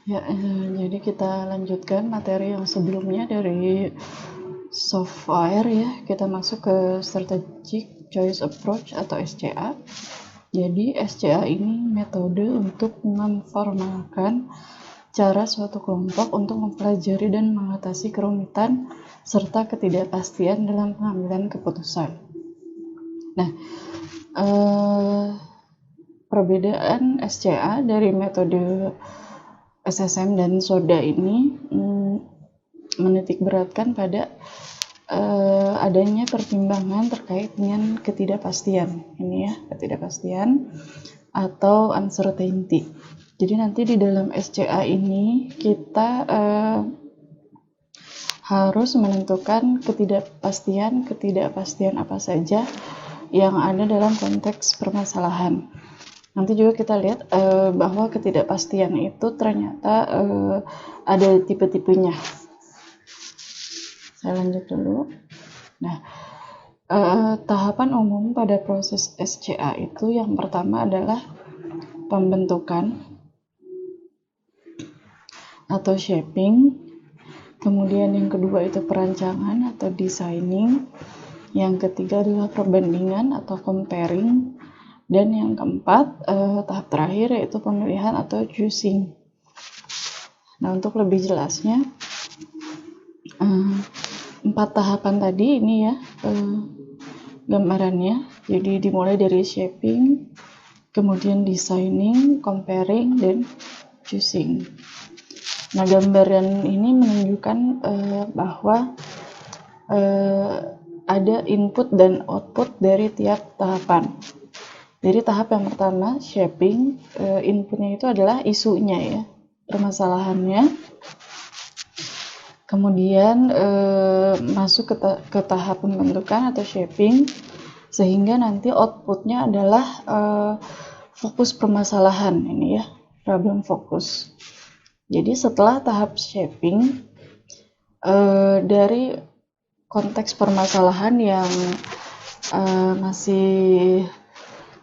Ya, jadi kita lanjutkan materi yang sebelumnya dari software ya. Kita masuk ke Strategic Choice Approach atau SCA. Jadi SCA ini metode untuk memformalkan cara suatu kelompok untuk mempelajari dan mengatasi kerumitan serta ketidakpastian dalam pengambilan keputusan. Nah, perbedaan SCA dari metode SSM dan SODA ini menitikberatkan pada adanya pertimbangan terkait dengan ketidakpastian ini ya, ketidakpastian atau uncertainty. Jadi nanti di dalam SCA ini kita harus menentukan ketidakpastian apa saja yang ada dalam konteks permasalahan. Nanti juga kita lihat bahwa ketidakpastian itu ternyata ada tipe-tipenya. Saya lanjut dulu. Nah, tahapan umum pada proses SCA itu yang pertama adalah pembentukan atau shaping, kemudian yang kedua itu perancangan atau designing, yang ketiga adalah perbandingan atau comparing, dan yang keempat tahap terakhir yaitu pemilihan atau choosing. Nah, untuk lebih jelasnya 4 tahapan tadi ini ya gambarannya. Jadi dimulai dari shaping, kemudian designing, comparing, dan choosing. Nah, gambaran ini menunjukkan bahwa ada input dan output dari tiap tahapan. Jadi tahap yang pertama, shaping, inputnya itu adalah isunya ya, permasalahannya. Kemudian masuk ke tahap pembentukan atau shaping, sehingga nanti outputnya adalah fokus permasalahan ini ya, problem focus. Jadi setelah tahap shaping, dari konteks permasalahan yang masih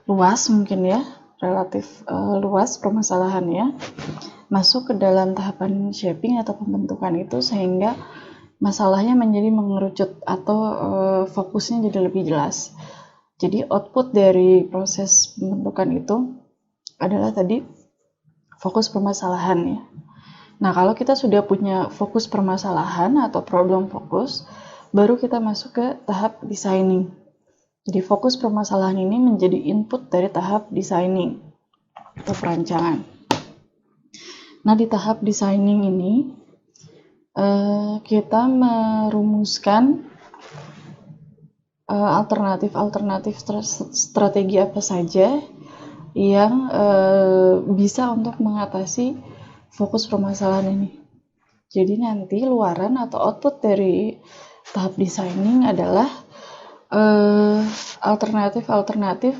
luas mungkin ya, relatif luas permasalahannya, masuk ke dalam tahapan shaping atau pembentukan itu sehingga masalahnya menjadi mengerucut atau fokusnya jadi lebih jelas. Jadi output dari proses pembentukan itu adalah tadi fokus permasalahan ya. Nah, kalau kita sudah punya fokus permasalahan atau problem fokus, baru kita masuk ke tahap designing. Jadi fokus permasalahan ini menjadi input dari tahap designing atau perancangan. Nah, di tahap designing ini kita merumuskan alternatif strategi apa saja yang bisa untuk mengatasi fokus permasalahan ini. Jadi nanti luaran atau output dari tahap designing adalah alternatif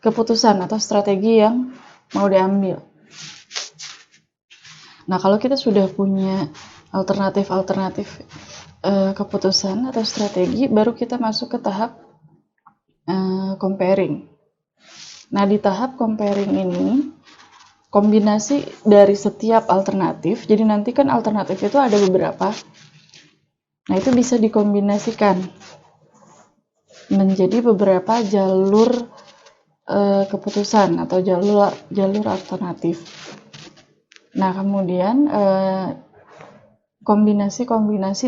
keputusan atau strategi yang mau diambil. Nah, kalau kita sudah punya alternatif keputusan atau strategi, baru kita masuk ke tahap comparing. Nah, di tahap comparing ini kombinasi dari setiap alternatif, jadi nanti kan alternatif itu ada beberapa. Nah, itu bisa dikombinasikan menjadi beberapa jalur keputusan atau jalur alternatif. Nah, kemudian kombinasi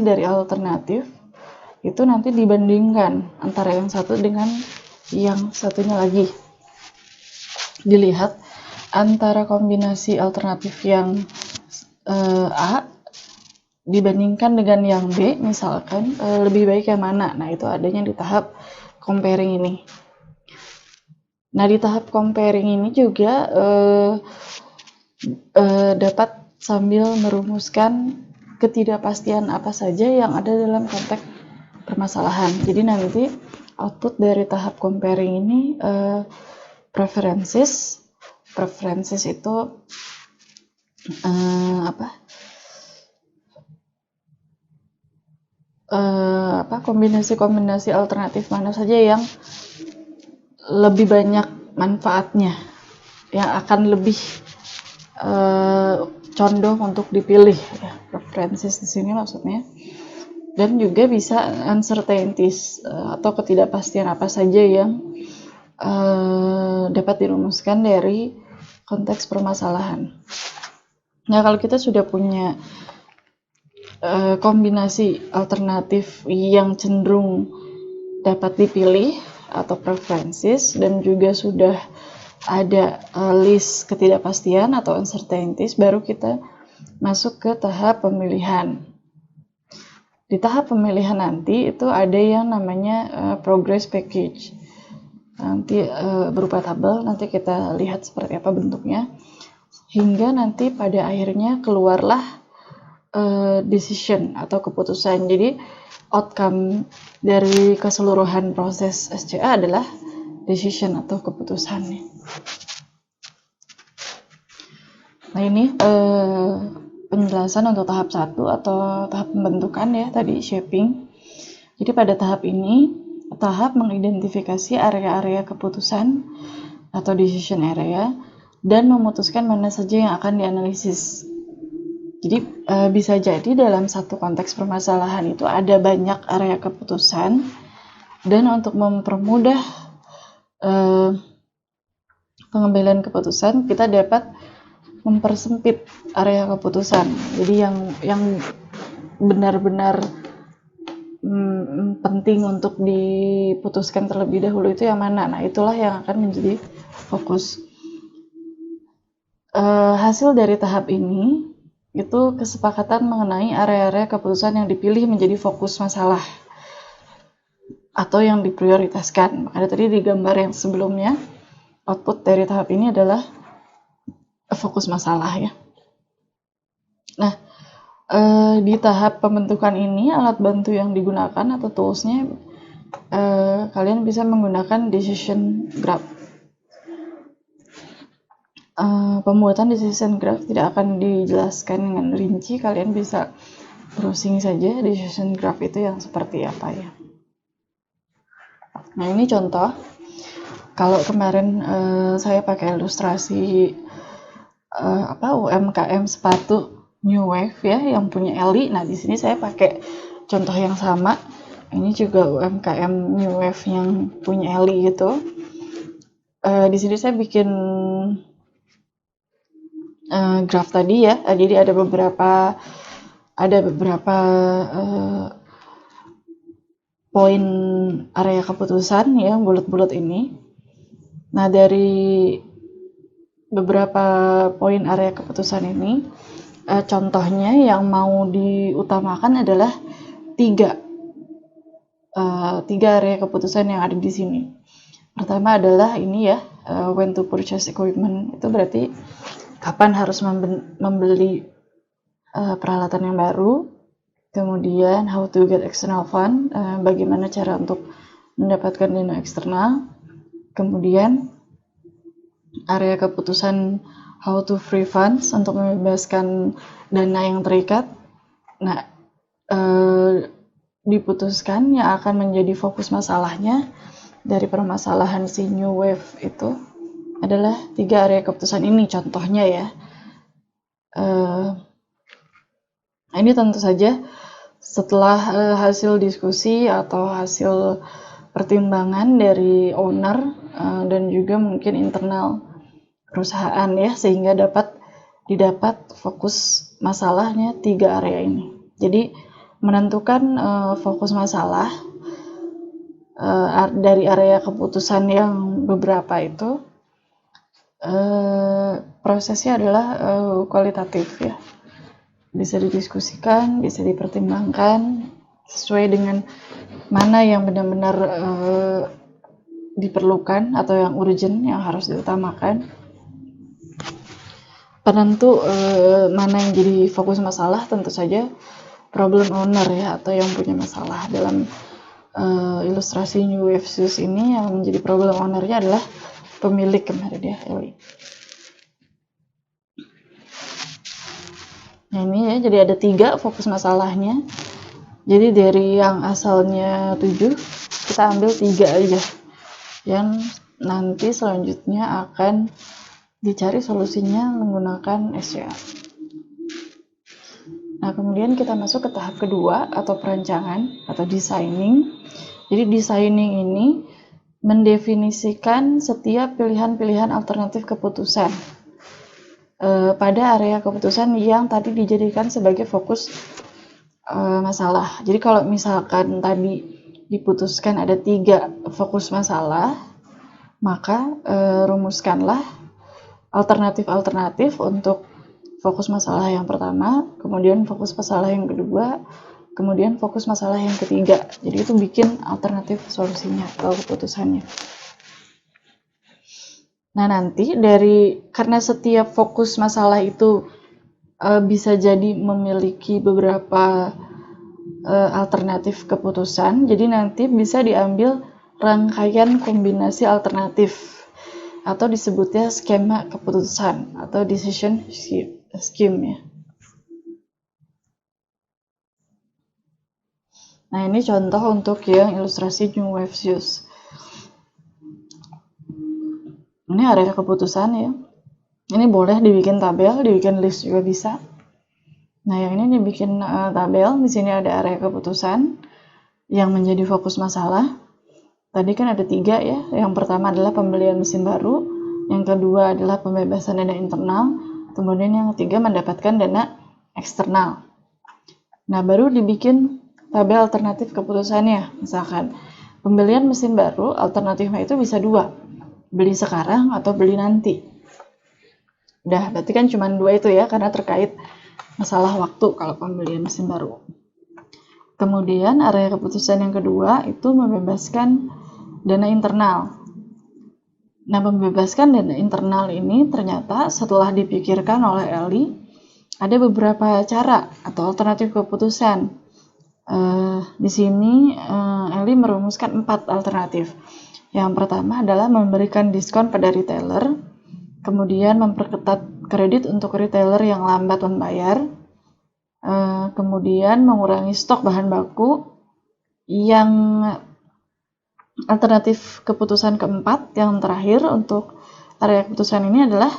dari alternatif itu nanti dibandingkan antara yang satu dengan yang satunya lagi. Dilihat antara kombinasi alternatif yang A dibandingkan dengan yang B, misalkan lebih baik yang mana. Nah, itu adanya di tahap comparing ini. Nah, di tahap comparing ini juga dapat sambil merumuskan ketidakpastian apa saja yang ada dalam konteks permasalahan. Jadi nanti output dari tahap comparing ini preferences itu kombinasi alternatif mana saja yang lebih banyak manfaatnya, yang akan lebih condong untuk dipilih ya, preferences di sini maksudnya. Dan juga bisa uncertainties atau ketidakpastian apa saja yang dapat dirumuskan dari konteks permasalahan. Nah, kalau kita sudah punya kombinasi alternatif yang cenderung dapat dipilih atau preferences, dan juga sudah ada list ketidakpastian atau uncertainties, baru kita masuk ke tahap pemilihan. Di tahap pemilihan nanti itu ada yang namanya progress package. Nanti berupa tabel, nanti kita lihat seperti apa bentuknya. Hingga nanti pada akhirnya keluarlah decision atau keputusan. Jadi outcome dari keseluruhan proses SCA adalah decision atau keputusan. Nah, ini penjelasan untuk tahap 1 atau tahap pembentukan ya, tadi shaping. Jadi pada tahap ini, tahap mengidentifikasi area-area keputusan atau decision area dan memutuskan mana saja yang akan dianalisis. Jadi bisa jadi dalam satu konteks permasalahan itu ada banyak area keputusan, dan untuk mempermudah pengambilan keputusan, kita dapat mempersempit area keputusan. Jadi yang benar-benar penting untuk diputuskan terlebih dahulu itu yang mana. Nah, itulah yang akan menjadi fokus. Hasil dari tahap ini itu kesepakatan mengenai area-area keputusan yang dipilih menjadi fokus masalah atau yang diprioritaskan. Makanya tadi di gambar yang sebelumnya, output dari tahap ini adalah fokus masalah ya. Nah, di tahap pembentukan ini, alat bantu yang digunakan atau toolsnya, kalian bisa menggunakan decision graph. Pembuatan decision graph tidak akan dijelaskan dengan rinci, kalian bisa browsing saja decision graph itu yang seperti apa ya. Nah, ini contoh. Kalau kemarin saya pakai ilustrasi UMKM sepatu New Wave ya, yang punya Eli. Nah, di sini saya pakai contoh yang sama. Ini juga UMKM New Wave yang punya Eli gitu. Di sini saya bikin graf tadi ya. Jadi ada beberapa poin area keputusan ya, bulat-bulat ini. Nah, dari beberapa poin area keputusan ini, contohnya yang mau diutamakan adalah tiga area keputusan yang ada di sini. Pertama adalah ini ya, when to purchase equipment. Itu berarti kapan harus membeli peralatan yang baru. Kemudian how to get external fund, bagaimana cara untuk mendapatkan dana eksternal. Kemudian area keputusan how to free funds, untuk membebaskan dana yang terikat. Nah, diputuskan yang akan menjadi fokus masalahnya dari permasalahan si New Wave itu adalah tiga area keputusan ini, contohnya ya. Ini tentu saja setelah hasil diskusi atau hasil pertimbangan dari owner dan juga mungkin internal perusahaan ya, sehingga didapat fokus masalahnya tiga area ini. Jadi menentukan fokus masalah dari area keputusan yang beberapa itu, prosesnya adalah kualitatif ya. Bisa didiskusikan, bisa dipertimbangkan sesuai dengan mana yang benar-benar diperlukan atau yang urgent, yang harus diutamakan. Penentu mana yang jadi fokus masalah tentu saja problem owner ya, atau yang punya masalah. Dalam ilustrasi New Wave Shoes ini, yang menjadi problem ownernya adalah pemilik kemarin ya, Eli. Nah, ini ya, jadi ada 3 fokus masalahnya. Jadi dari yang asalnya 7, kita ambil 3 aja yang nanti selanjutnya akan dicari solusinya menggunakan SCA. Nah, kemudian kita masuk ke tahap kedua atau perancangan atau designing. Jadi designing ini mendefinisikan setiap pilihan-pilihan alternatif keputusan pada area keputusan yang tadi dijadikan sebagai fokus masalah. Jadi kalau misalkan tadi diputuskan ada 3 fokus masalah, maka rumuskanlah alternatif-alternatif untuk fokus masalah yang pertama, kemudian fokus masalah yang kedua, kemudian fokus masalah yang ketiga. Jadi itu bikin alternatif solusinya atau keputusannya. Nah, nanti karena setiap fokus masalah itu bisa jadi memiliki beberapa alternatif keputusan, jadi nanti bisa diambil rangkaian kombinasi alternatif atau disebutnya skema keputusan atau decision scheme ya. Nah, ini contoh untuk yang ilustrasi New Wave Views. Ini area keputusan ya. Ini boleh dibikin tabel, dibikin list juga bisa. Nah, yang ini dibikin tabel. Di sini ada area keputusan yang menjadi fokus masalah. Tadi kan ada 3 ya. Yang pertama adalah pembelian mesin baru, yang kedua adalah pembebasan dana internal, kemudian yang ketiga mendapatkan dana eksternal. Nah, baru dibikin tabel alternatif keputusannya. Misalkan pembelian mesin baru, alternatifnya itu bisa 2, beli sekarang atau beli nanti. Udah, berarti kan cuma 2 itu ya, karena terkait masalah waktu kalau pembelian mesin baru. Kemudian area keputusan yang kedua itu membebaskan dana internal. Nah, membebaskan dana internal ini ternyata setelah dipikirkan oleh Eli, ada beberapa cara atau alternatif keputusan. Di sini Eli merumuskan 4 alternatif. Yang pertama adalah memberikan diskon pada retailer, kemudian memperketat kredit untuk retailer yang lambat membayar, kemudian mengurangi stok bahan baku. Yang alternatif keputusan keempat, yang terakhir untuk area keputusan ini adalah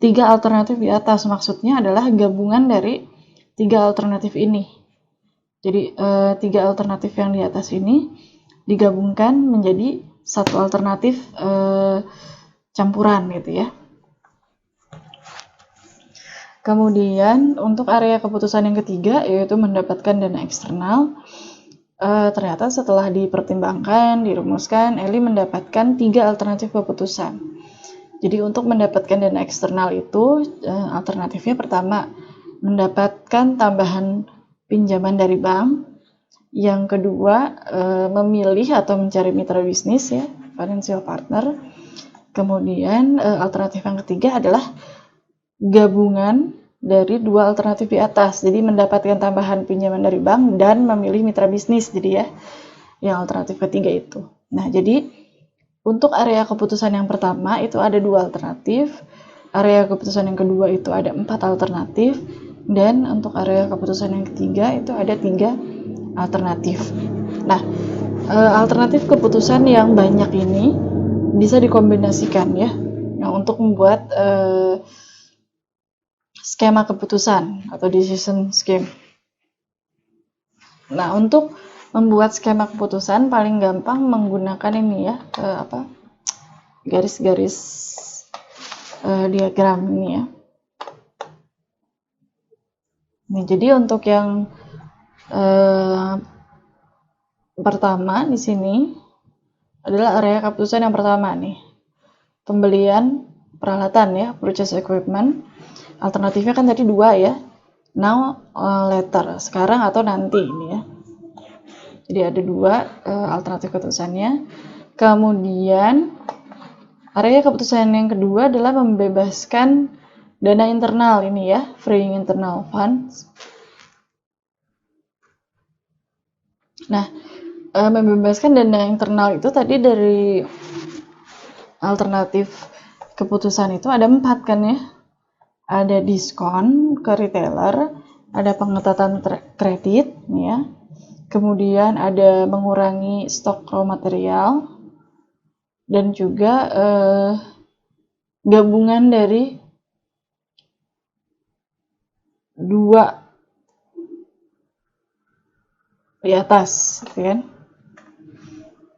3 alternatif di atas. Maksudnya adalah gabungan dari 3 alternatif ini. Jadi 3 alternatif yang di atas ini digabungkan menjadi 1 alternatif campuran gitu ya. Kemudian untuk area keputusan yang ketiga, yaitu mendapatkan dana eksternal, ternyata setelah dipertimbangkan, dirumuskan, Eli mendapatkan 3 alternatif keputusan. Jadi untuk mendapatkan dana eksternal itu, alternatifnya pertama, mendapatkan tambahan pinjaman dari bank. Yang kedua, memilih atau mencari mitra bisnis ya, financial partner. Kemudian alternatif yang ketiga adalah gabungan dari 2 alternatif di atas. Jadi mendapatkan tambahan pinjaman dari bank dan memilih mitra bisnis. Jadi ya, yang alternatif ketiga itu. Nah, jadi untuk area keputusan yang pertama itu ada 2 alternatif. Area keputusan yang kedua itu ada 4 alternatif. Dan untuk area keputusan yang ketiga itu ada 3 alternatif. Nah, alternatif keputusan yang banyak ini bisa dikombinasikan ya, untuk membuat skema keputusan atau decision scheme. Nah, untuk membuat skema keputusan paling gampang menggunakan ini ya, garis-garis diagram ini ya. Nih, jadi untuk yang pertama di sini adalah area keputusan yang pertama nih, pembelian peralatan ya, purchase equipment. Alternatifnya kan tadi 2 ya, now, later, sekarang atau nanti ini ya. Jadi ada 2 alternatif keputusannya. Kemudian area keputusan yang kedua adalah membebaskan dana internal ini ya, freeing internal funds. Nah, membebaskan dana internal itu tadi dari alternatif keputusan itu ada 4 kan ya. Ada diskon ke retailer, ada pengetatan kredit ya. Kemudian ada mengurangi stok raw material dan juga gabungan dari 2 di atas, gitu kan?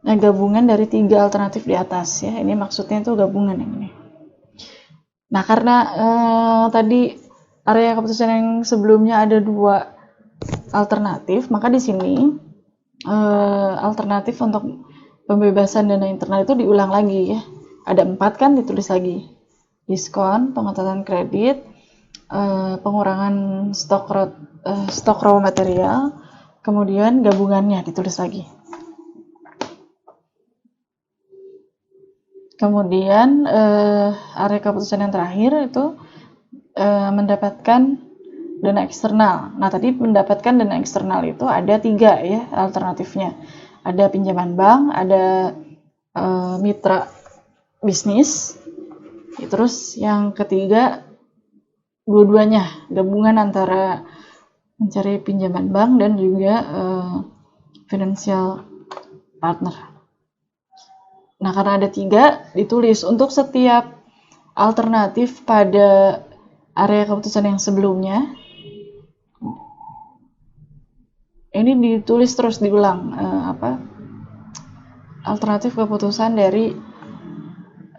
Nah, gabungan dari 3 alternatif di atas ya. Ini maksudnya itu gabungan yang ini. Nah, karena tadi area keputusan yang sebelumnya ada 2 alternatif, maka di sini alternatif untuk pembebasan dana internal itu diulang lagi ya. Ada 4 kan, ditulis lagi. Diskon, pengetatan kredit, pengurangan stok raw material, kemudian gabungannya ditulis lagi. Kemudian area keputusan yang terakhir itu mendapatkan dana eksternal. Nah, tadi mendapatkan dana eksternal itu ada 3 ya alternatifnya. Ada pinjaman bank, ada mitra bisnis, terus yang ketiga dua-duanya, gabungan antara mencari pinjaman bank dan juga financial partner. Nah, karena ada 3, ditulis untuk setiap alternatif pada area keputusan yang sebelumnya. Ini ditulis terus diulang alternatif keputusan dari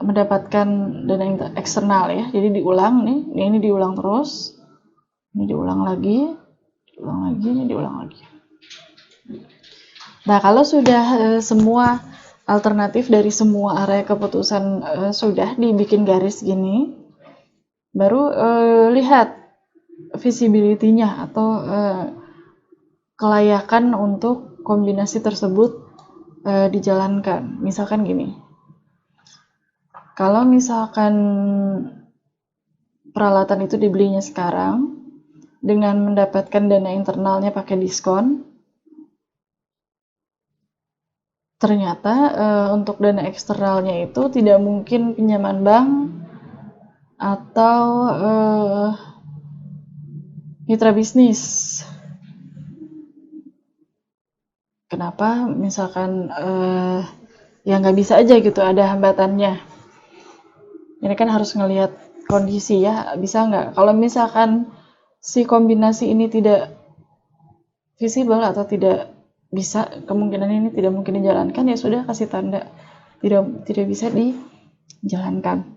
mendapatkan dana eksternal ya. Jadi diulang nih, ini diulang terus. Ini diulang lagi, ini diulang lagi. Nah, kalau sudah semua alternatif dari semua area keputusan sudah dibikin garis gini, baru lihat visibility-nya atau kelayakan untuk kombinasi tersebut dijalankan. Misalkan gini, kalau misalkan peralatan itu dibelinya sekarang dengan mendapatkan dana internalnya pakai diskon, ternyata untuk dana eksternalnya itu tidak mungkin pinjaman bank atau mitra bisnis. Kenapa? Misalkan ya nggak bisa aja gitu, ada hambatannya. Ini kan harus ngelihat kondisi ya, bisa nggak? Kalau misalkan si kombinasi ini tidak visible atau tidak bisa, kemungkinan ini tidak mungkin dijalankan, ya sudah kasih tanda tidak bisa dijalankan.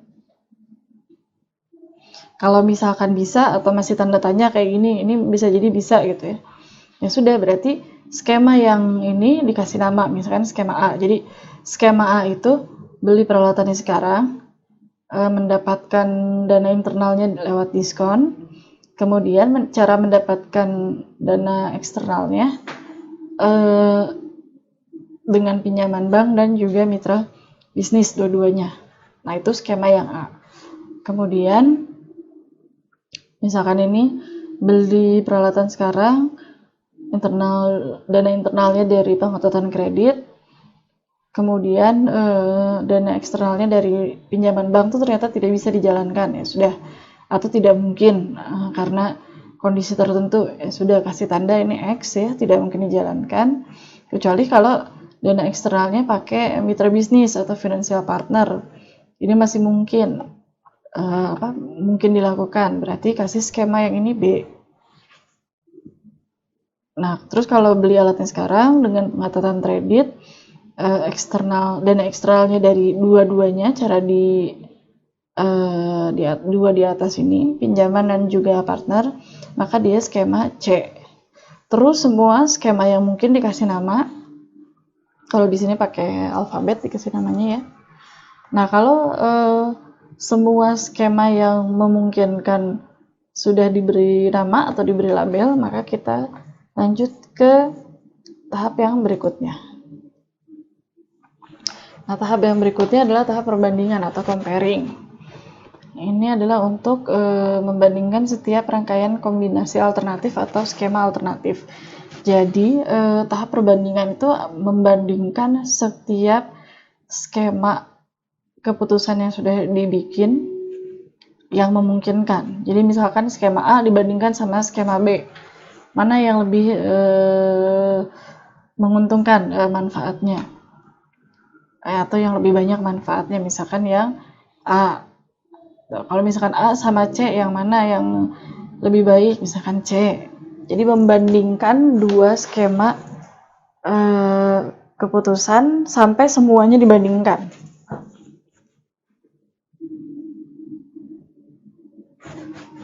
Kalau misalkan bisa atau masih tanda tanya kayak gini, ini bisa jadi bisa gitu ya. Ya sudah, berarti skema yang ini dikasih nama, misalkan skema A. Jadi skema A itu beli peralatannya sekarang, mendapatkan dana internalnya lewat diskon, kemudian cara mendapatkan dana eksternalnya dengan pinjaman bank dan juga mitra bisnis dua-duanya. Nah, itu skema yang A. Kemudian misalkan ini beli peralatan sekarang, dana internalnya dari pengetatan kredit, kemudian dana eksternalnya dari pinjaman bank itu ternyata tidak bisa dijalankan, ya sudah, atau tidak mungkin karena kondisi tertentu, ya sudah kasih tanda ini X ya, tidak mungkin dijalankan, kecuali kalau dana eksternalnya pakai mitra bisnis atau financial partner, ini masih mungkin mungkin dilakukan, berarti kasih skema yang ini B. Nah, terus kalau beli alatnya sekarang dengan pengetatan kredit, dana eksternalnya dari dua-duanya, cara dua di atas ini, pinjaman dan juga partner, maka dia skema C. Terus semua skema yang mungkin dikasih nama, kalau di sini pakai alfabet dikasih namanya ya. Nah, kalau semua skema yang memungkinkan sudah diberi nama atau diberi label, maka kita lanjut ke tahap yang berikutnya. Nah, tahap yang berikutnya adalah tahap perbandingan atau comparing. Ini adalah untuk membandingkan setiap rangkaian kombinasi alternatif atau skema alternatif. Jadi, tahap perbandingan itu membandingkan setiap skema keputusan yang sudah dibikin yang memungkinkan. Jadi misalkan skema A dibandingkan sama skema B, mana yang lebih menguntungkan manfaatnya, atau yang lebih banyak manfaatnya. Misalkan yang A, kalau misalkan A sama C, yang mana yang lebih baik? Misalkan C. Jadi membandingkan dua skema keputusan sampai semuanya dibandingkan.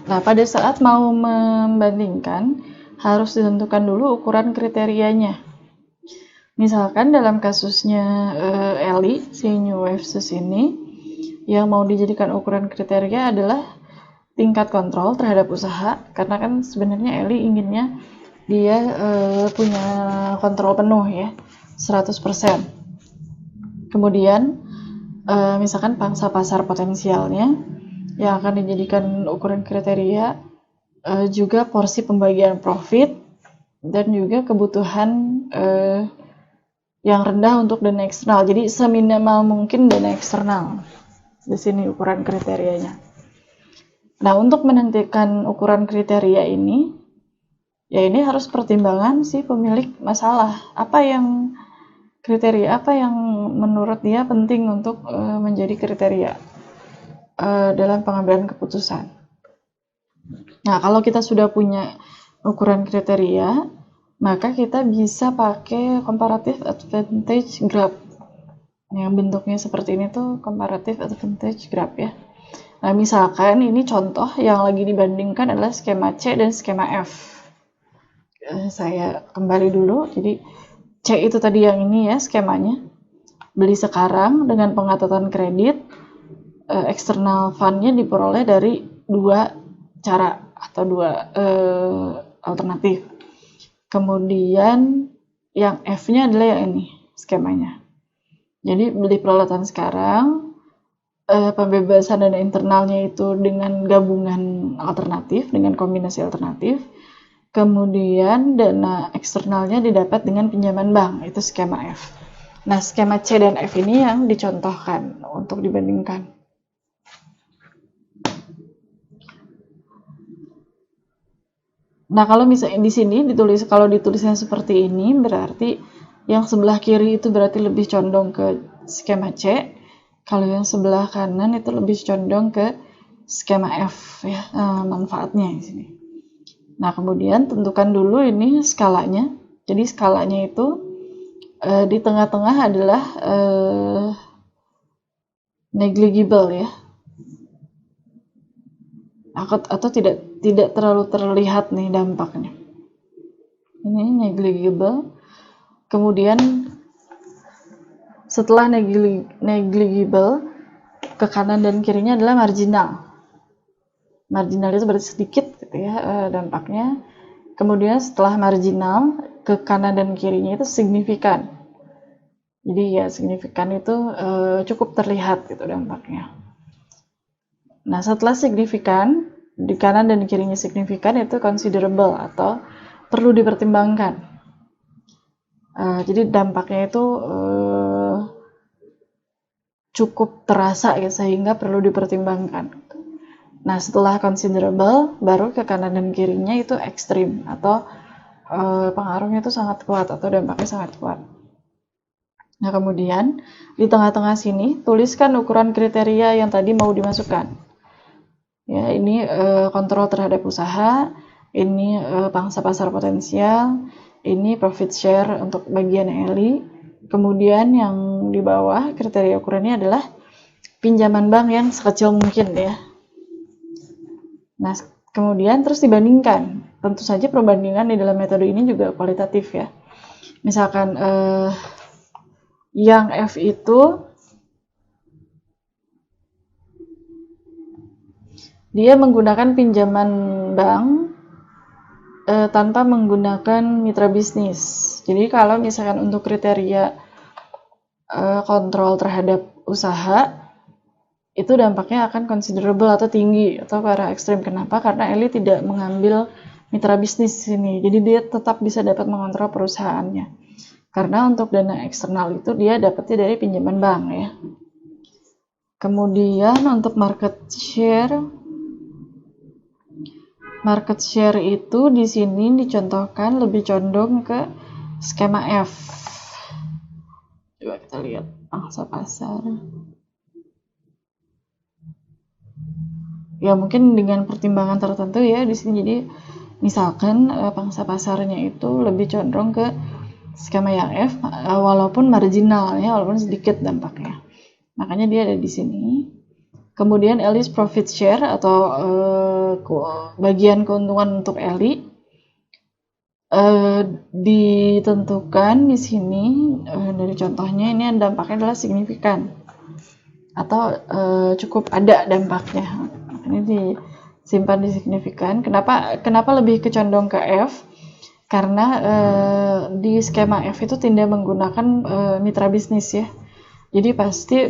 Nah, pada saat mau membandingkan, harus ditentukan dulu ukuran kriterianya. Misalkan dalam kasusnya Eli, si New Wave Sus ini, yang mau dijadikan ukuran kriteria adalah tingkat kontrol terhadap usaha, karena kan sebenarnya Eli inginnya dia punya kontrol penuh ya, 100%. Kemudian misalkan pangsa pasar potensialnya yang akan dijadikan ukuran kriteria, juga porsi pembagian profit, dan juga kebutuhan yang rendah untuk dana eksternal. Jadi seminimal mungkin dana eksternal. Di sini ukuran kriterianya. Nah, untuk menentukan ukuran kriteria ini, ya ini harus pertimbangan si pemilik masalah. Kriteria apa yang menurut dia penting untuk menjadi kriteria dalam pengambilan keputusan. Nah, kalau kita sudah punya ukuran kriteria, maka kita bisa pakai comparative advantage graph. Yang bentuknya seperti ini tuh comparative advantage graph ya. Nah, misalkan ini contoh yang lagi dibandingkan adalah skema C dan skema F. Saya kembali dulu. Jadi C itu tadi yang ini ya skemanya. Beli sekarang dengan pengatatan kredit, eksternal fund-nya diperoleh dari dua cara atau dua alternatif. Kemudian yang F-nya adalah yang ini skemanya. Jadi beli peralatan sekarang, pembebasan dana internalnya itu dengan gabungan alternatif, dengan kombinasi alternatif. Kemudian dana eksternalnya didapat dengan pinjaman bank, itu skema F. Nah, skema C dan F ini yang dicontohkan untuk dibandingkan. Nah, kalau misalnya di sini ditulisnya seperti ini, berarti yang sebelah kiri itu berarti lebih condong ke skema C, kalau yang sebelah kanan itu lebih condong ke skema F ya, manfaatnya di sini. Nah, kemudian tentukan dulu ini skalanya. Jadi skalanya itu di tengah-tengah adalah negligible ya, atau tidak terlalu terlihat nih dampaknya. Ini negligible. Kemudian setelah negligible, ke kanan dan kirinya adalah marginal. Marginal itu berarti sedikit gitu ya dampaknya. Kemudian setelah marginal, ke kanan dan kirinya itu signifikan. Jadi ya signifikan itu cukup terlihat gitu dampaknya. Nah, setelah signifikan, di kanan dan kirinya signifikan itu considerable atau perlu dipertimbangkan. Jadi dampaknya itu cukup terasa ya, sehingga perlu dipertimbangkan. Nah, setelah considerable, baru ke kanan dan kirinya itu ekstrim atau pengaruhnya itu sangat kuat atau dampaknya sangat kuat. Nah, kemudian di tengah-tengah sini tuliskan ukuran kriteria yang tadi mau dimasukkan. Ya, ini kontrol terhadap usaha, ini pangsa pasar potensial, ini profit share untuk bagian Eli. Kemudian yang di bawah kriteria ukurannya adalah pinjaman bank yang sekecil mungkin ya. Nah, kemudian terus dibandingkan. Tentu saja perbandingan di dalam metode ini juga kualitatif ya. Misalkan yang F itu dia menggunakan pinjaman bank tanpa menggunakan mitra bisnis. Jadi kalau misalkan untuk kriteria kontrol terhadap usaha, itu dampaknya akan considerable atau tinggi atau ke arah ekstrim. Kenapa? Karena Eli tidak mengambil mitra bisnis di sini. Jadi dia tetap bisa dapat mengontrol perusahaannya. Karena untuk dana eksternal itu dia dapatnya dari pinjaman bank ya. Kemudian untuk market share itu di sini dicontohkan lebih condong ke skema F. Coba kita lihat pangsa pasar. Ya mungkin dengan pertimbangan tertentu ya di sini. Jadi misalkan pangsa pasarnya itu lebih condong ke skema yang F, walaupun marginal ya, walaupun sedikit dampaknya. Makanya dia ada di sini. Kemudian Ellie's profit share atau bagian keuntungan untuk Ellie ditentukan di sini dari contohnya ini dampaknya adalah signifikan atau cukup ada dampaknya. Ini disimpan di signifikan. Kenapa lebih kecondong ke F? Karena di skema F itu tidak menggunakan mitra bisnis ya. Jadi pasti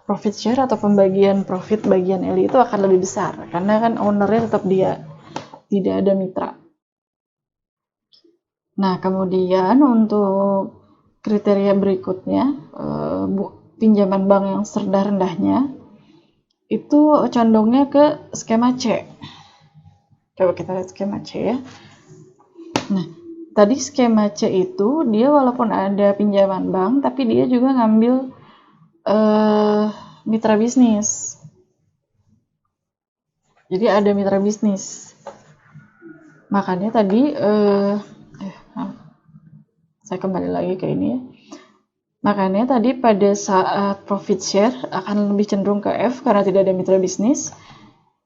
profit share atau pembagian profit bagian Ellie itu akan lebih besar karena kan ownernya tetap dia, tidak ada mitra. Nah, kemudian untuk kriteria berikutnya, pinjaman bank yang rendah-rendahnya itu condongnya ke skema C. Coba kita lihat skema C ya. Nah, tadi skema C itu dia walaupun ada pinjaman bank, tapi dia juga ngambil mitra bisnis. Jadi ada mitra bisnis. Makanya tadi saya kembali lagi ke ini ya. Makanya tadi pada saat profit share akan lebih cenderung ke F karena tidak ada mitra bisnis.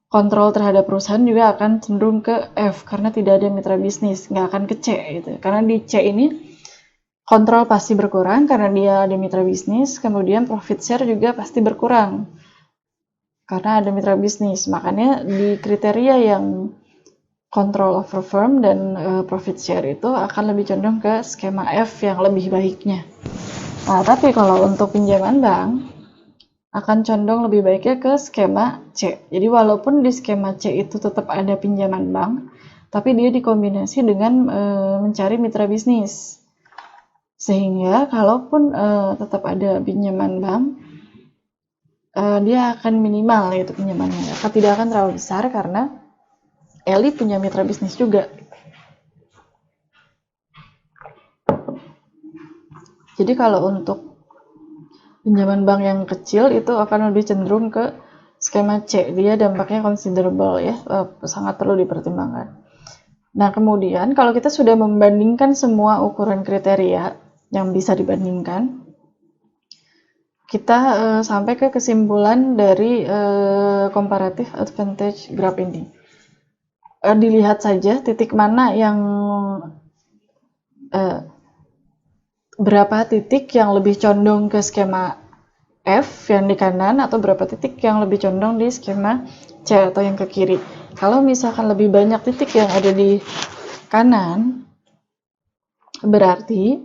Kontrol terhadap perusahaan juga akan cenderung ke F karena tidak ada mitra bisnis, nggak akan ke C gitu. Karena di C ini kontrol pasti berkurang karena dia ada mitra bisnis, kemudian profit share juga pasti berkurang karena ada mitra bisnis. Makanya di kriteria yang control over firm dan profit share itu akan lebih condong ke skema F yang lebih baiknya. Nah, tapi kalau untuk pinjaman bank akan condong lebih baiknya ke skema C. Jadi walaupun di skema C itu tetap ada pinjaman bank, tapi dia dikombinasi dengan mencari mitra bisnis. Sehingga kalaupun tetap ada pinjaman bank, dia akan minimal yaitu pinjamannya. Tidak akan terlalu besar karena Ellie punya mitra bisnis juga. Jadi kalau untuk pinjaman bank yang kecil itu akan lebih cenderung ke skema C. Dia dampaknya considerable ya, sangat perlu dipertimbangkan. Nah, kemudian kalau kita sudah membandingkan semua ukuran kriteria yang bisa dibandingkan, kita sampai ke kesimpulan dari comparative advantage graph ini. Dilihat saja titik mana yang berapa titik yang lebih condong ke skema F yang di kanan atau berapa titik yang lebih condong di skema C atau yang ke kiri. Kalau misalkan lebih banyak titik yang ada di kanan, berarti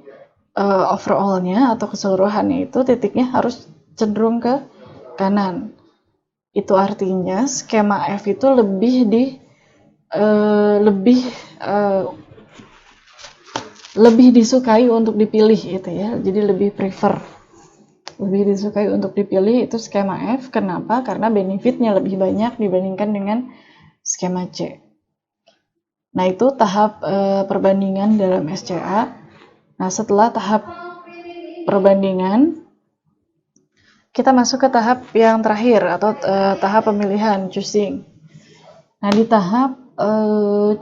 overall-nya atau keseluruhannya itu titiknya harus cenderung ke kanan. Itu artinya skema F itu lebih disukai untuk dipilih gitu ya. Jadi lebih disukai untuk dipilih itu skema F. Kenapa? Karena benefitnya lebih banyak dibandingkan dengan skema C. Nah, itu tahap perbandingan dalam SCA. Nah, setelah tahap perbandingan, kita masuk ke tahap yang terakhir atau tahap pemilihan, choosing. Nah, di tahap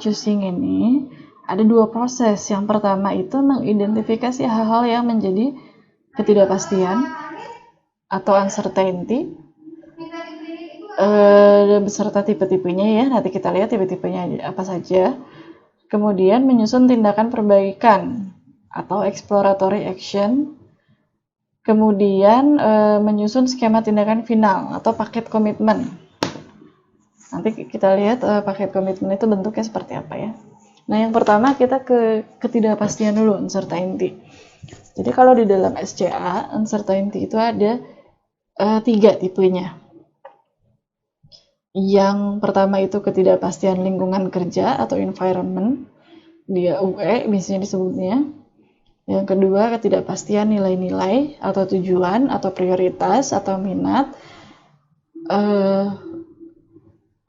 choosing ini ada dua proses. Yang pertama itu mengidentifikasi hal-hal yang menjadi ketidakpastian atau uncertainty beserta tipe-tipenya ya. Nanti kita lihat tipe-tipenya apa saja. Kemudian menyusun tindakan perbaikan atau exploratory action. Kemudian menyusun skema tindakan final atau paket komitmen. Nanti kita lihat paket komitmen itu bentuknya seperti apa ya. Nah, yang pertama kita ke ketidakpastian dulu, uncertainty. Jadi kalau di dalam SCA, uncertainty itu ada 3 tipenya. Yang pertama itu ketidakpastian lingkungan kerja atau environment, dia UE biasanya disebutnya. Yang kedua, ketidakpastian nilai-nilai atau tujuan atau prioritas atau minat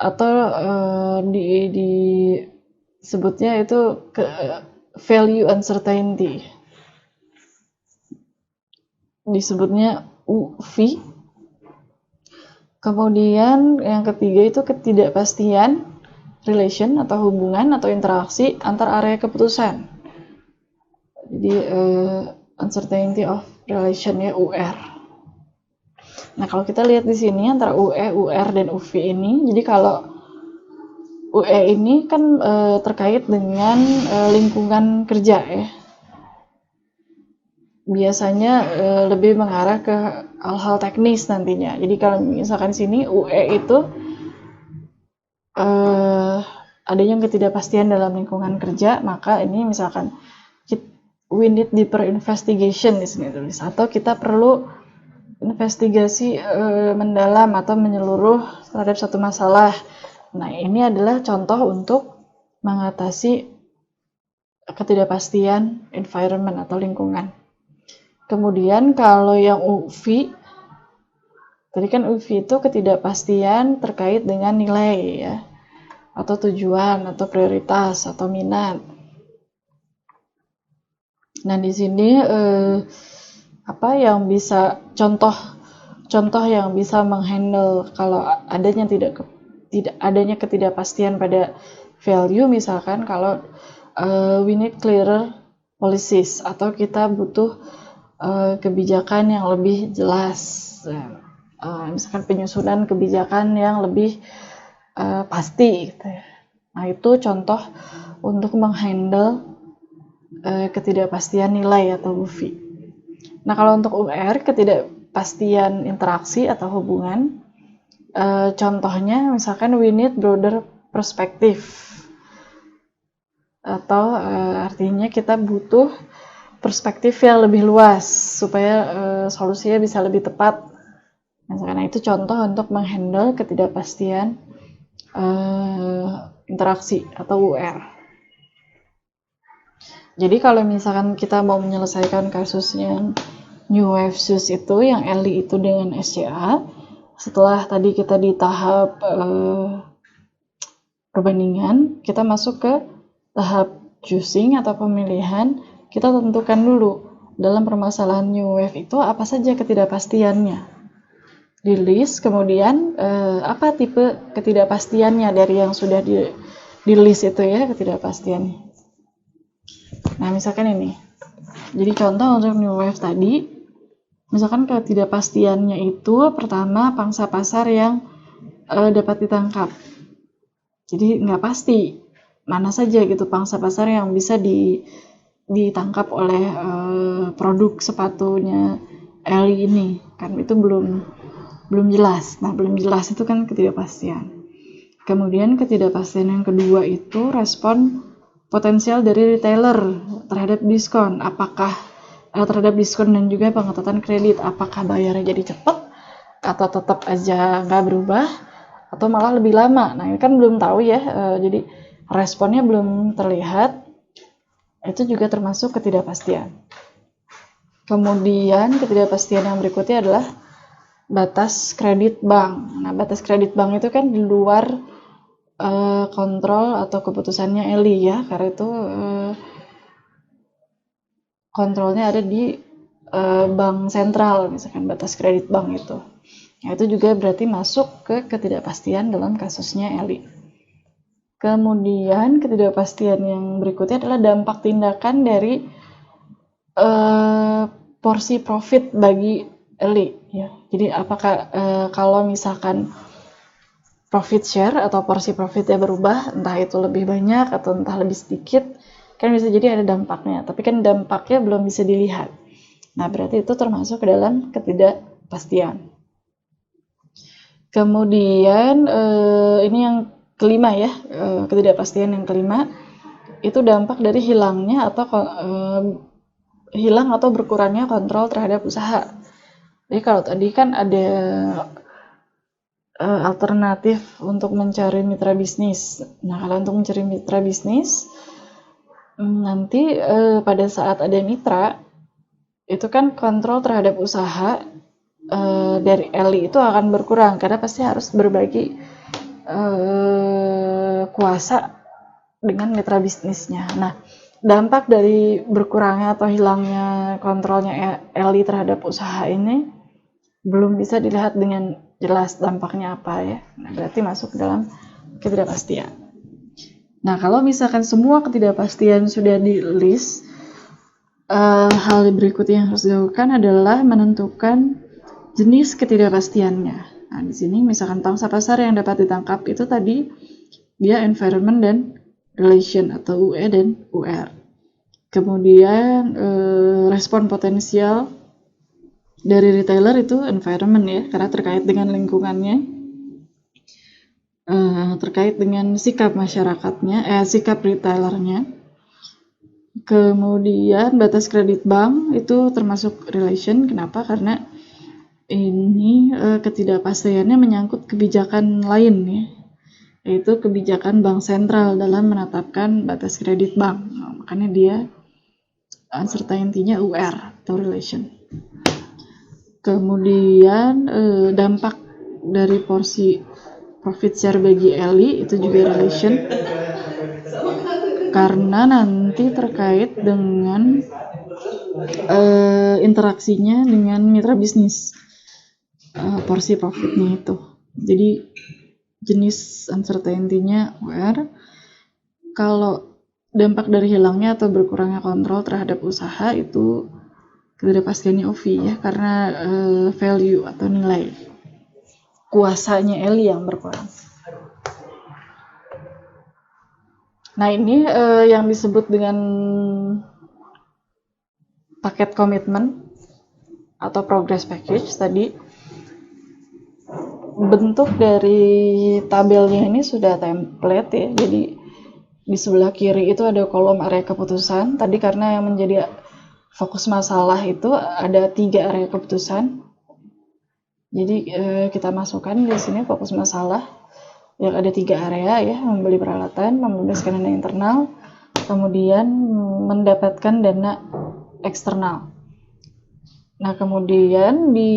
atau disebutnya itu value uncertainty. Disebutnya UV. Kemudian yang ketiga itu ketidakpastian relation atau hubungan atau interaksi antar area keputusan. Jadi uncertainty of relation ya, UR. Nah, kalau kita lihat di sini antara UE, UR dan UV ini, jadi kalau UE ini kan terkait dengan lingkungan kerja ya. Biasanya lebih mengarah ke hal-hal teknis nantinya. Jadi kalau misalkan sini UE itu adanya ketidakpastian dalam lingkungan kerja, maka ini misalkan we need deeper investigation di sini tulis, atau kita perlu investigasi mendalam atau menyeluruh terhadap satu masalah. Nah, ini adalah contoh untuk mengatasi ketidakpastian environment atau lingkungan. Kemudian kalau yang UV, tadi kan UV itu ketidakpastian terkait dengan nilai ya, atau tujuan, atau prioritas, atau minat. Nah, di sini apa yang bisa contoh yang bisa menghandle kalau adanya tidak adanya ketidakpastian pada value, misalkan kalau we need clearer policies, atau kita butuh kebijakan yang lebih jelas, misalkan penyusunan kebijakan yang lebih pasti gitu ya. Nah, itu contoh untuk menghandle ketidakpastian nilai atau UV. Nah, kalau untuk UR, ketidakpastian interaksi atau hubungan, contohnya misalkan we need broader perspective, atau artinya kita butuh perspektif yang lebih luas supaya solusinya bisa lebih tepat. Nah, itu contoh untuk menghandle ketidakpastian interaksi atau UR. Jadi kalau misalkan kita mau menyelesaikan kasus yang New Wave SUS itu, yang LI itu dengan SCA, setelah tadi kita di tahap perbandingan, kita masuk ke tahap choosing atau pemilihan. Kita tentukan dulu dalam permasalahan New Wave itu apa saja ketidakpastiannya. Di list, kemudian apa tipe ketidakpastiannya dari yang sudah di list itu ya, ketidakpastiannya. Nah, misalkan ini. Jadi contoh untuk New Wave tadi, misalkan ketidakpastiannya itu pertama pangsa pasar yang dapat ditangkap. Jadi nggak pasti mana saja gitu pangsa pasar yang bisa ditangkap oleh produk sepatunya LI ini, kan itu belum jelas. Nah, belum jelas itu kan ketidakpastian. Kemudian ketidakpastian yang kedua itu respon potensial dari retailer terhadap diskon, apakah terhadap diskon dan juga pengetatan kredit, apakah bayarnya jadi cepat atau tetap aja nggak berubah atau malah lebih lama. Nah, ini kan belum tahu ya, jadi responnya belum terlihat, itu juga termasuk ketidakpastian. Kemudian ketidakpastian yang berikutnya adalah batas kredit bank. Nah, batas kredit bank itu kan di luar kontrol atau keputusannya LI ya, karena itu kontrolnya ada di bank sentral, misalkan batas kredit bank itu. Nah, itu juga berarti masuk ke ketidakpastian dalam kasusnya LI. Kemudian ketidakpastian yang berikutnya adalah dampak tindakan dari porsi profit bagi LI ya. Jadi apakah kalau misalkan profit share atau porsi profitnya berubah, entah itu lebih banyak atau entah lebih sedikit, kan bisa jadi ada dampaknya, tapi kan dampaknya belum bisa dilihat. Nah, berarti itu termasuk ke dalam ketidakpastian. Kemudian ini yang kelima ya, ketidakpastian yang kelima itu dampak dari hilangnya atau hilang atau berkurangnya kontrol terhadap usaha. Jadi kalau tadi kan ada alternatif untuk mencari mitra bisnis. Nah, kalau untuk mencari mitra bisnis, nanti pada saat ada mitra, itu kan kontrol terhadap usaha dari LI itu akan berkurang, karena pasti harus berbagi kuasa dengan mitra bisnisnya. Nah, dampak dari berkurangnya atau hilangnya kontrolnya LI terhadap usaha ini belum bisa dilihat dengan jelas dampaknya apa ya. Nah, berarti masuk dalam ketidakpastian. Nah, kalau misalkan semua ketidakpastian sudah di list, hal berikutnya yang harus dilakukan adalah menentukan jenis ketidakpastiannya. Nah, di sini misalkan pangsa pasar yang dapat ditangkap itu tadi dia environment dan relation atau UE dan UR. Kemudian respon potensial dari retailer itu environment ya, karena terkait dengan lingkungannya, terkait dengan sikap masyarakatnya, sikap retailernya. Kemudian batas kredit bank itu termasuk relation. Kenapa? Karena ini ketidakpastiannya menyangkut kebijakan lain ya, yaitu kebijakan bank sentral dalam menetapkan batas kredit bank. Nah, makanya dia uncertainty-nya UR atau relation. Kemudian dampak dari porsi profit share bagi Eli itu juga relation, karena nanti terkait dengan interaksinya dengan mitra bisnis, porsi profitnya itu. Jadi jenis uncertainty-nya UR. Kalau dampak dari hilangnya atau berkurangnya kontrol terhadap usaha itu ketidakpastiannya OV ya, karena value atau nilai kuasanya Eli yang berkurang. Nah, ini yang disebut dengan paket komitmen atau progress package tadi. Bentuk dari tabelnya ini sudah template ya, jadi di sebelah kiri itu ada kolom area keputusan. Tadi karena yang menjadi fokus masalah itu ada 3 area keputusan, jadi kita masukkan di sini fokus masalah yang ada 3 area ya: membeli peralatan, membebaskan dana internal, kemudian mendapatkan dana eksternal. Nah, kemudian di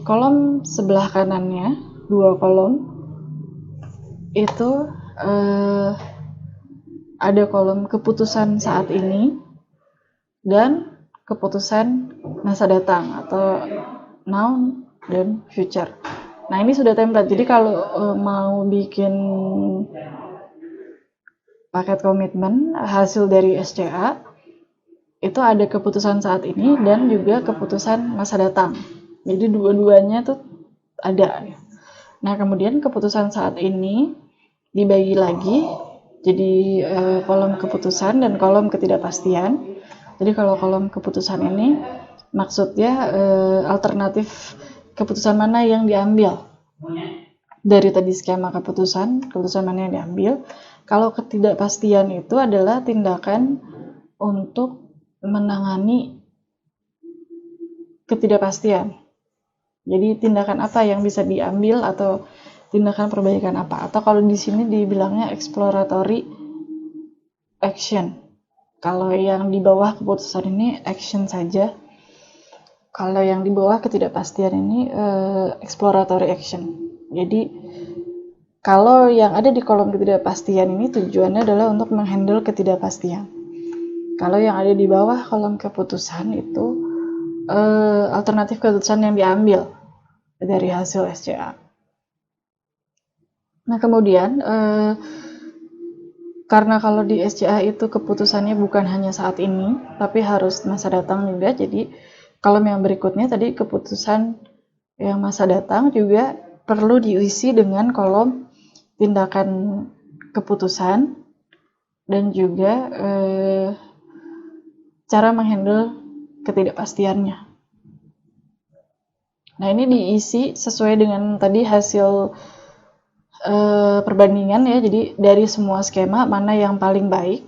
kolom sebelah kanannya, 2 kolom itu ada kolom keputusan saat ini dan keputusan masa datang atau now dan future. Nah, ini sudah template. Jadi kalau mau bikin paket komitmen hasil dari SCA itu ada keputusan saat ini dan juga keputusan masa datang. Jadi dua-duanya tuh ada. Nah, kemudian keputusan saat ini dibagi lagi jadi kolom keputusan dan kolom ketidakpastian. Jadi kalau kolom keputusan ini maksudnya alternatif keputusan mana yang diambil dari tadi skema keputusan mana yang diambil. Kalau ketidakpastian itu adalah tindakan untuk menangani ketidakpastian. Jadi tindakan apa yang bisa diambil atau tindakan perbaikan apa, atau kalau di sini dibilangnya exploratory action. Kalau yang di bawah keputusan ini action saja. Kalau yang di bawah ketidakpastian ini exploratory action. Jadi kalau yang ada di kolom ketidakpastian ini tujuannya adalah untuk menghandle ketidakpastian. Kalau yang ada di bawah kolom keputusan itu alternatif keputusan yang diambil dari hasil SCA. Nah, kemudian karena kalau di SCA itu keputusannya bukan hanya saat ini, tapi harus masa datang juga. Jadi kolom yang berikutnya tadi keputusan yang masa datang juga perlu diisi dengan kolom tindakan keputusan dan juga cara menghandle ketidakpastiannya. Nah, ini diisi sesuai dengan tadi hasil perbandingan ya. Jadi dari semua skema mana yang paling baik,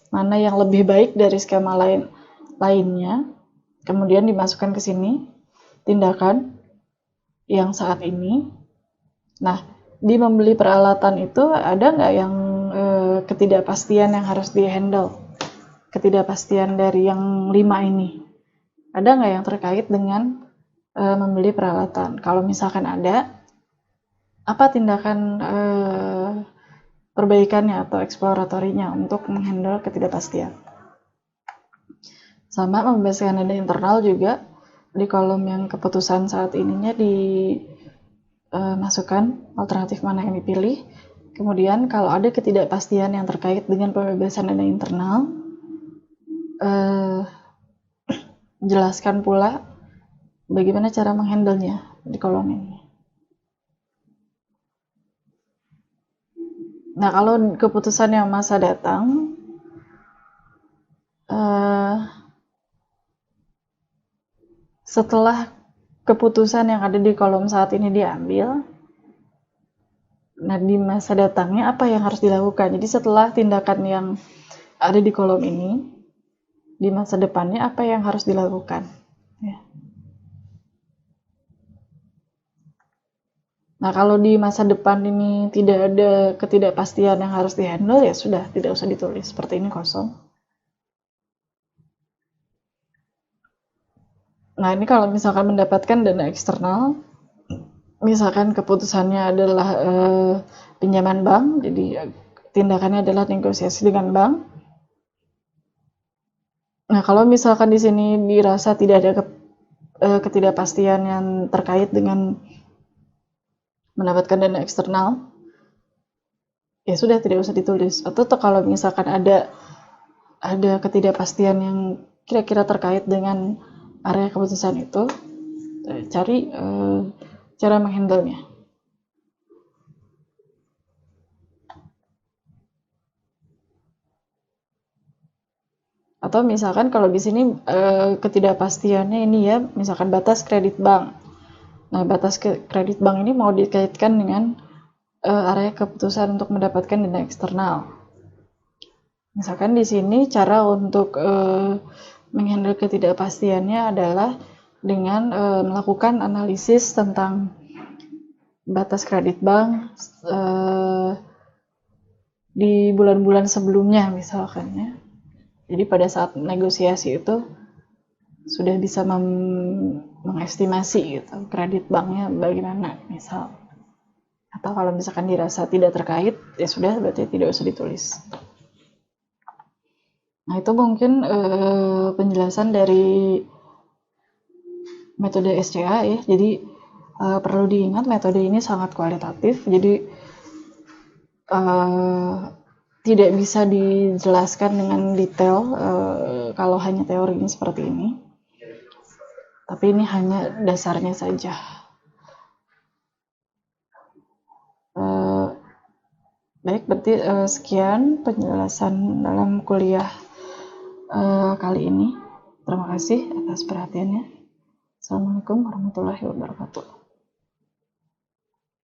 mana yang lebih baik dari skema lainnya, kemudian dimasukkan ke sini tindakan yang saat ini. Nah, di membeli peralatan itu ada nggak yang ketidakpastian yang harus dihandle? Ketidakpastian dari yang 5 ini ada nggak yang terkait dengan membeli peralatan? Kalau misalkan ada, apa tindakan perbaikannya atau eksploratorinya untuk menghandle ketidakpastian? Sama membebaskan dana internal juga di kolom yang keputusan saat ininya dimasukkan alternatif mana yang dipilih. Kemudian kalau ada ketidakpastian yang terkait dengan pembebasan dana internal, jelaskan pula bagaimana cara menghandle-nya di kolom ini. Nah, kalau keputusan yang masa datang, setelah keputusan yang ada di kolom saat ini diambil, nah di masa datangnya apa yang harus dilakukan? Jadi setelah tindakan yang ada di kolom ini, di masa depannya apa yang harus dilakukan? Ya. Nah, kalau di masa depan ini tidak ada ketidakpastian yang harus dihandle, ya sudah, tidak usah ditulis. Seperti ini kosong. Nah, ini kalau misalkan mendapatkan dana eksternal, misalkan keputusannya adalah pinjaman bank, jadi tindakannya adalah negosiasi dengan bank. Nah, kalau misalkan di sini dirasa tidak ada ketidakpastian yang terkait dengan mendapatkan dana eksternal, ya sudah, tidak usah ditulis. Atau kalau misalkan ada ketidakpastian yang kira-kira terkait dengan area keputusan itu, cari cara menghandle-nya. Atau misalkan kalau di sini ketidakpastiannya ini ya, misalkan batas kredit bank. Nah, batas kredit bank ini mau dikaitkan dengan area keputusan untuk mendapatkan dana eksternal. Misalkan di sini cara untuk menghandle ketidakpastiannya adalah dengan melakukan analisis tentang batas kredit bank di bulan-bulan sebelumnya misalkan ya. Jadi pada saat negosiasi itu sudah bisa mengestimasi gitu kredit banknya bagaimana misal. Atau kalau misalkan dirasa tidak terkait, ya sudah, berarti tidak usah ditulis. Nah, itu mungkin penjelasan dari metode SCA ya. Jadi perlu diingat metode ini sangat kualitatif. Jadi tidak bisa dijelaskan dengan detail kalau hanya teorinya seperti ini. Tapi ini hanya dasarnya saja. Baik, berarti sekian penjelasan dalam kuliah kali ini. Terima kasih atas perhatiannya. Assalamualaikum warahmatullahi wabarakatuh.